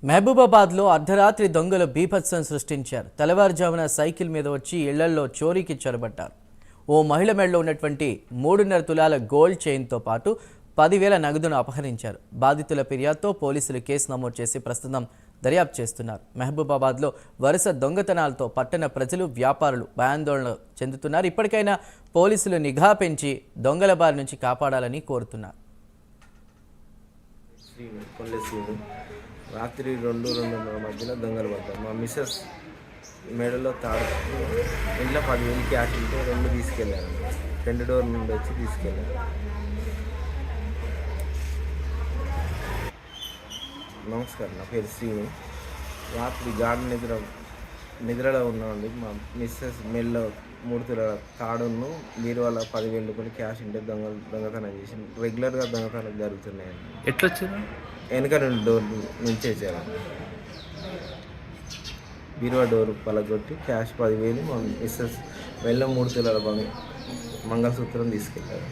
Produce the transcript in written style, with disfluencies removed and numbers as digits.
మహబూబాబాద్లో అర్ధరాత్రి దొంగలు బీభత్సం సృష్టించారు. తెల్లవారుజామున సైకిల్ మీద వచ్చి ఇళ్లల్లో చోరీకి చొరబడ్డారు. ఓ మహిళ మెడలో ఉన్నటువంటి 3.5 తులాల గోల్డ్ చైన్తో పాటు 10,000 నగదును అపహరించారు. బాధితుల ఫిర్యాదుతో పోలీసులు కేసు నమోదు చేసి ప్రస్తుతం దర్యాప్తు చేస్తున్నారు. మహబూబాబాద్లో వరుస దొంగతనాలతో పట్టణ ప్రజలు, వ్యాపారులు భయాందోళన చెందుతున్నారు. ఇప్పటికైనా పోలీసులు నిఘా పెంచి దొంగల బారి నుంచి కాపాడాలని కోరుతున్నారు. రాత్రి 2-2:30 మధ్యలో దొంగలు పడ్డారు. మా మిస్సెస్ మెడలో తాడు, ఇంట్లో 10,000 క్యాష్ ఉంటే 2 తీసుకెళ్ళారు. 2 డోర్ నుండి వచ్చి తీసుకెళ్ళారు. నమస్కారం, నా పేరు శ్రీను. రాత్రి నిద్రలో ఉన్నామండి. మా మిస్సెస్ మెడలో 3 తులాల తాడును, బీరువాల 10,000 రూపాయలు క్యాష్ ఉంటే దొంగతనం చేసి రెగ్యులర్గా దొంగతనాలు జరుగుతున్నాయండి. ఎట్లా వచ్చారు? వెనక 2 డోర్ నుంచి వచ్చారు. బీరువా డోర్ పలగొట్టి క్యాష్ 10,000, మా మిస్సెస్ మెడలో 3 తులాల మంగళసూత్రం తీసుకెళ్ళారు.